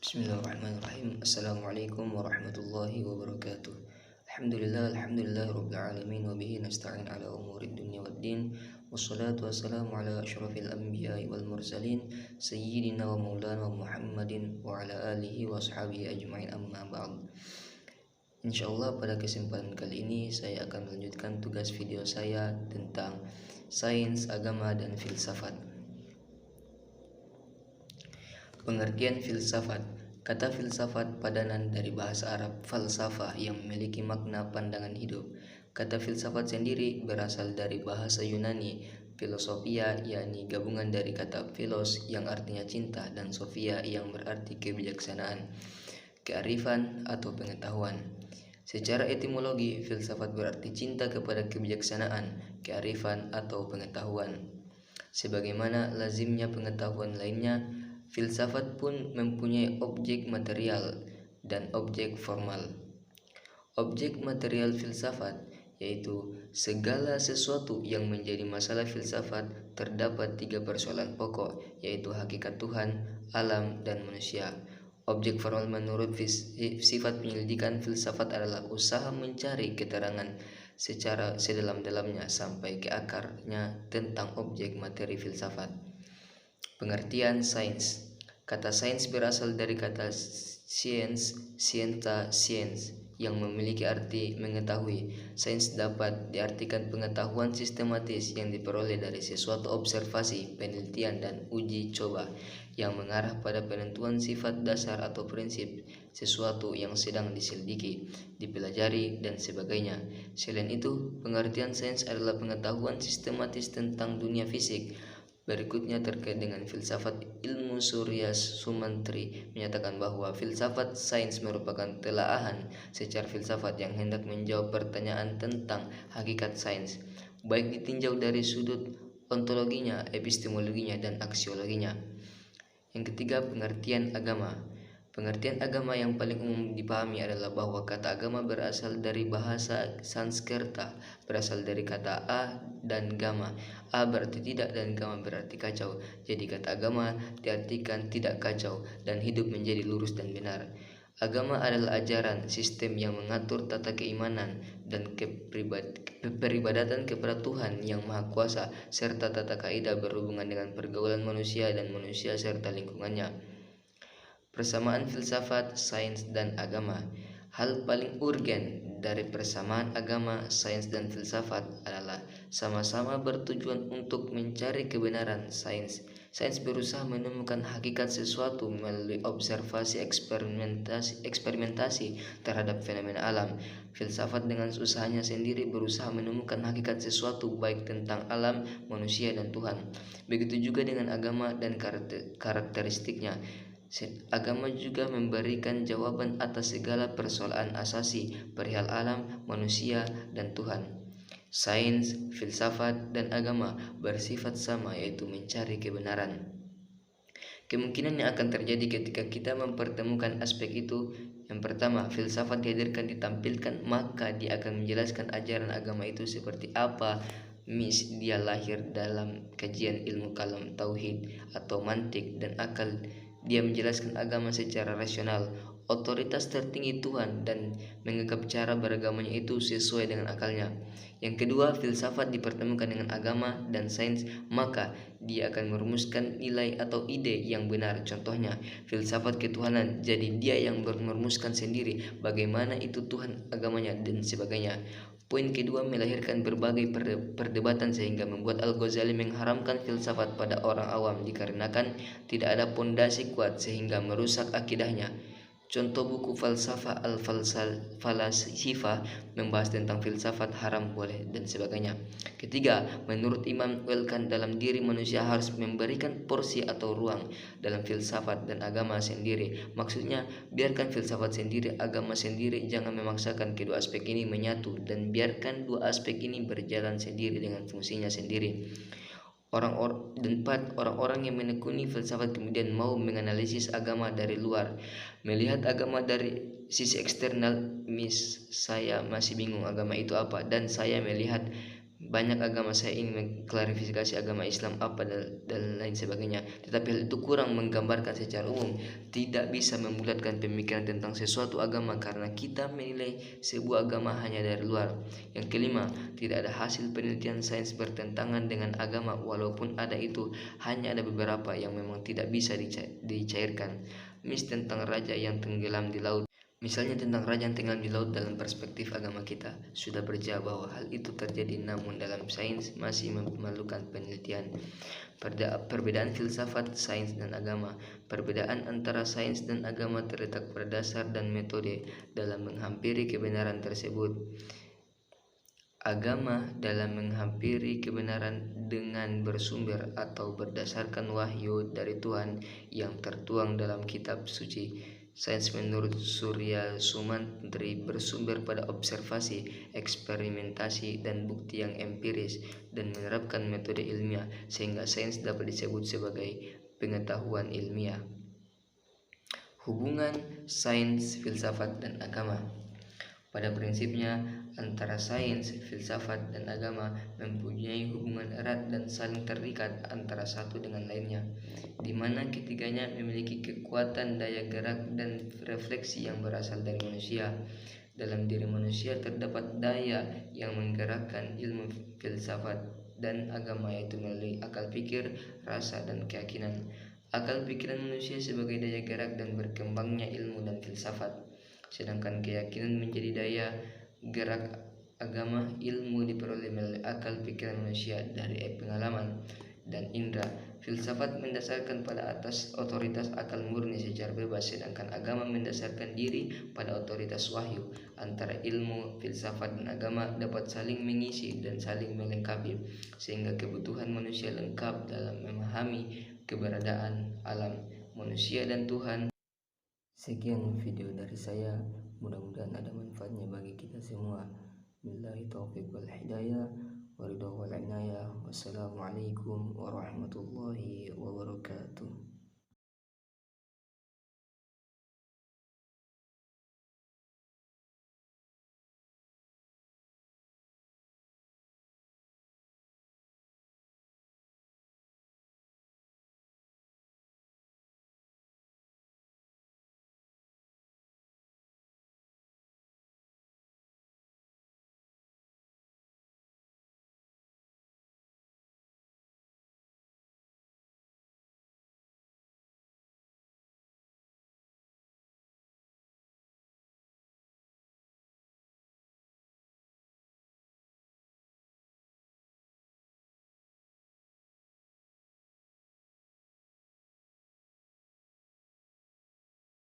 Bismillahirrahmanirrahim. Assalamualaikum warahmatullahi wabarakatuh. Alhamdulillah rabbil alamin wa bihi nasta'in ala umurid dunya waddin. Wassalatu wassalamu ala asyrafil anbiya'i wal mursalin sayyidina wa maulana Muhammadin wa ala alihi wa ashabihi ajma'in, amma ba'd. Insyaallah pada kesempatan kali ini saya akan melanjutkan tugas video saya tentang sains, agama, dan filsafat. Pengertian filsafat. Kata filsafat padanan dari bahasa Arab falsafah yang memiliki makna pandangan hidup. Kata filsafat sendiri berasal dari bahasa Yunani filosofia, yakni gabungan dari kata philos yang artinya cinta dan sophia yang berarti kebijaksanaan, kearifan atau pengetahuan. Secara etimologi, filsafat berarti cinta kepada kebijaksanaan, kearifan atau pengetahuan. Sebagaimana lazimnya pengetahuan lainnya, filsafat pun mempunyai objek material dan objek formal. Objek material filsafat yaitu segala sesuatu yang menjadi masalah filsafat terdapat 3 persoalan pokok, yaitu hakikat Tuhan, alam, dan manusia. Objek formal menurut sifat penyelidikan filsafat adalah usaha mencari keterangan secara sedalam-dalamnya sampai ke akarnya tentang objek materi filsafat. Pengertian sains. Kata sains berasal dari kata science, science, yang memiliki arti mengetahui. Sains dapat diartikan pengetahuan sistematis yang diperoleh dari sesuatu observasi, penelitian, dan uji coba yang mengarah pada penentuan sifat dasar atau prinsip sesuatu yang sedang diselidiki, dipelajari, dan sebagainya. Selain itu, pengertian sains adalah pengetahuan sistematis tentang dunia fisik. Berikutnya terkait dengan filsafat, ilmu Surya Sumantri menyatakan bahwa filsafat sains merupakan telaahan secara filsafat yang hendak menjawab pertanyaan tentang hakikat sains, baik ditinjau dari sudut ontologinya, epistemologinya, dan aksiologinya. Yang ketiga, pengertian agama. Pengertian agama yang paling umum dipahami adalah bahwa kata agama berasal dari bahasa Sanskerta, berasal dari kata a dan gama. A berarti tidak dan gama berarti kacau. Jadi kata agama diartikan tidak kacau dan hidup menjadi lurus dan benar. Agama adalah ajaran, sistem yang mengatur tata keimanan dan peribadatan kepada Tuhan yang Maha Kuasa, serta tata kaidah berhubungan dengan pergaulan manusia dan manusia serta lingkungannya. Persamaan filsafat, sains, dan agama. Hal paling urgen dari persamaan agama, sains, dan filsafat adalah sama-sama bertujuan untuk mencari kebenaran. Sains berusaha menemukan hakikat sesuatu melalui observasi eksperimentasi terhadap fenomena alam. Filsafat dengan usahanya sendiri berusaha menemukan hakikat sesuatu baik tentang alam, manusia, dan Tuhan. Begitu juga dengan agama dan karakteristiknya. Agama juga memberikan jawaban atas segala persoalan asasi perihal alam, manusia, dan Tuhan. Sains, filsafat, dan agama bersifat sama, yaitu mencari kebenaran. Kemungkinan yang akan terjadi ketika kita mempertemukan aspek itu, yang pertama, filsafat dihadirkan ditampilkan, maka dia akan menjelaskan ajaran agama itu seperti apa. Dia lahir dalam kajian ilmu kalam, tauhid, atau mantik, dan akal. Dia menjelaskan agama secara rasional, otoritas tertinggi Tuhan, dan menganggap cara beragamanya itu sesuai dengan akalnya. Yang kedua, filsafat dipertemukan dengan agama dan sains, maka dia akan merumuskan nilai atau ide yang benar. Contohnya, filsafat ketuhanan, jadi dia yang merumuskan sendiri bagaimana itu Tuhan, agamanya, dan sebagainya. Poin kedua, melahirkan berbagai perdebatan sehingga membuat Al-Ghazali mengharamkan filsafat pada orang awam dikarenakan tidak ada pondasi kuat sehingga merusak akidahnya. Contoh buku Falsafah Al-Falasifah membahas tentang filsafat haram, boleh, dan sebagainya. Ketiga, menurut Imam Welkan, dalam diri manusia harus memberikan porsi atau ruang dalam filsafat dan agama sendiri. Maksudnya, biarkan filsafat sendiri, agama sendiri, jangan memaksakan kedua aspek ini menyatu, dan biarkan dua aspek ini berjalan sendiri dengan fungsinya sendiri. Orang-orang yang menekuni filsafat kemudian mau menganalisis agama dari luar, melihat agama dari sisi eksternal. Saya masih bingung agama itu apa, dan saya melihat Banyak agama saya ingin mengklarifikasi agama Islam apa dan lain sebagainya, tetapi hal itu kurang menggambarkan secara umum. Tidak bisa membulatkan pemikiran tentang sesuatu agama karena kita menilai sebuah agama hanya dari luar. Yang kelima, tidak ada hasil penelitian sains bertentangan dengan agama, walaupun ada itu hanya ada beberapa yang memang tidak bisa dicairkan. Mis tentang raja yang tenggelam di laut. Misalnya tentang raja yang tenggelam di laut, dalam perspektif agama kita sudah berjawab bahwa hal itu terjadi, namun dalam sains masih memerlukan penelitian. Perbedaan filsafat, sains, dan agama. Perbedaan antara sains dan agama terletak pada dasar dan metode dalam menghampiri kebenaran tersebut. Agama dalam menghampiri kebenaran dengan bersumber atau berdasarkan wahyu dari Tuhan yang tertuang dalam kitab suci. Sains menurut Surya Sumantri bersumber pada observasi, eksperimentasi, dan bukti yang empiris dan menerapkan metode ilmiah, sehingga sains dapat disebut sebagai pengetahuan ilmiah. Hubungan sains, filsafat, dan agama. Pada prinsipnya, antara sains, filsafat, dan agama mempunyai hubungan erat dan saling terikat antara satu dengan lainnya, di mana ketiganya memiliki kekuatan daya gerak dan refleksi yang berasal dari manusia. Dalam diri manusia terdapat daya yang menggerakkan ilmu filsafat dan agama, yaitu melalui akal pikir, rasa, dan keyakinan. Akal pikiran manusia sebagai daya gerak dan berkembangnya ilmu dan filsafat, sedangkan keyakinan menjadi daya gerak agama. Ilmu diperoleh melalui akal pikiran manusia dari pengalaman dan indera. Filsafat mendasarkan pada atas otoritas akal murni secara bebas, sedangkan agama mendasarkan diri pada otoritas wahyu. Antara ilmu, filsafat, dan agama dapat saling mengisi dan saling melengkapi, sehingga kebutuhan manusia lengkap dalam memahami keberadaan alam, manusia, dan Tuhan. Sekian video dari saya, mudah-mudahan ada manfaatnya bagi kita semua. Billahi taufiq wal hidayah, waridho wal inayah. Wassalamualaikum warahmatullahi wabarakatuh.